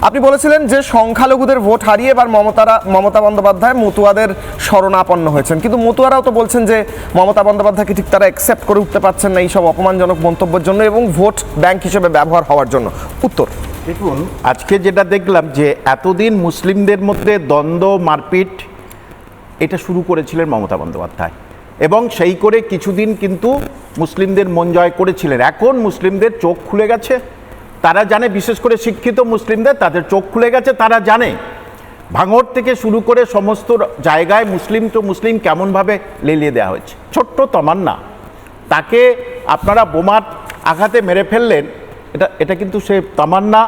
আপনি বলেছিলেন যে সংখ্যালঘুদের ভোট হারিয়ে এবার মমতা বন্দ্যোপাধ্যায় মতুয়াদের শরণাপন্ন হয়েছেন, কিন্তু মতুয়ারাও তো বলছেন যে মমতা বন্দ্যোপাধ্যায়কে ঠিক তারা অ্যাকসেপ্ট করে উঠতে পারছেন না এইসব অপমানজনক মন্তব্যের জন্য এবং ভোট ব্যাংক হিসেবে ব্যবহার হওয়ার জন্য। উত্তর, দেখুন, আজকে যেটা দেখলাম যে এতদিন মুসলিমদের মধ্যে দ্বন্দ্ব মারপিট এটা শুরু করেছিলেন মমতা বন্দ্যোপাধ্যায়, এবং সেই করে কিছুদিন কিন্তু মুসলিমদের মন জয় করেছিলেন। এখন মুসলিমদের চোখ খুলে গেছে, তারা জানে, বিশেষ করে শিক্ষিত মুসলিমদের তাদের চোখ খুলে গেছে। তারা জানে ভাঙড় থেকে শুরু করে সমস্ত জায়গায় মুসলিম কেমনভাবে লেলিয়ে দেওয়া হয়েছে। ছোট্ট তামান্না, তাকে আপনারা বোমার আঘাতে মেরে ফেললেন, এটা কিন্তু সে তামান্না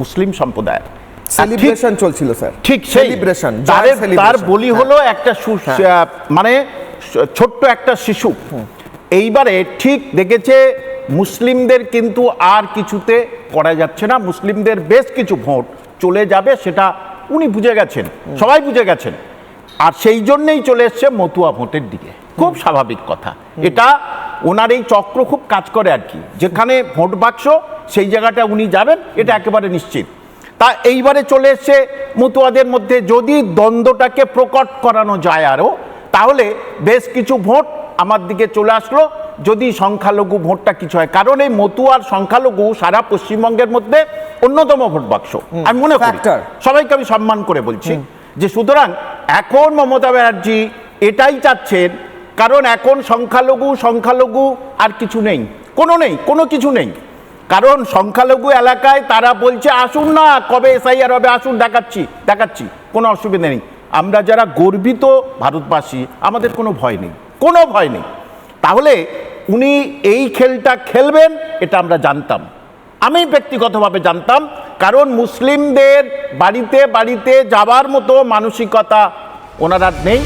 মুসলিম সম্প্রদায়ের সেলিব্রেশন চলছিল স্যার, ঠিক সেলিব্রেশন। তার বলি হলো একটা মানে ছোট্ট একটা শিশু। এইবারে ঠিক দেখেছে মুসলিমদের কিন্তু আর কিছুতে করা যাচ্ছে না, মুসলিমদের বেশ কিছু ভোট চলে যাবে, সেটা উনি বুঝে গেছেন, সবাই বুঝে গেছেন। আর সেই জন্যেই চলে এসছে মতুয়া ভোটের দিকে। খুব স্বাভাবিক কথা, এটা ওনার এই চক্র খুব কাজ করে আর কি। যেখানে ভোট বাক্স সেই জায়গাটা উনি যাবেন, এটা একেবারে নিশ্চিত। তা এইবারে চলে এসছে মতুয়াদের মধ্যে যদি দ্বন্দ্বটাকে প্রকট করানো যায় আরও, তাহলে বেশ কিছু ভোট আমার দিকে চলে আসলো যদি সংখ্যালঘু ভোটটা কিছু হয়। কারণ এই মতুয়ার সংখ্যালঘু সারা পশ্চিমবঙ্গের মধ্যে অন্যতম ভোট বাক্স আমি মনে করি, সবাইকে আমি সম্মান করে বলছি যে সুতরাং এখন মমতা ব্যানার্জি এটাই চাচ্ছেন। কারণ এখন সংখ্যালঘু আর কিছু নেই, কোনো কিছু নেই। কারণ সংখ্যালঘু এলাকায় তারা বলছে আসুন না, কবে এসআইআর হবে আসুন, দেখাচ্ছি, কোনো অসুবিধা নেই। আমরা যারা গর্বিত ভারতবাসী, আমাদের কোনো ভয় নেই। তাহলে উনি এই খেলটা খেলবেন এটা আমরা জানতাম, আমি ব্যক্তিগতভাবে জানতাম। কারণ মুসলিমদের বাড়িতে যাবার মতো মানসিকতা ওনার আর নেই।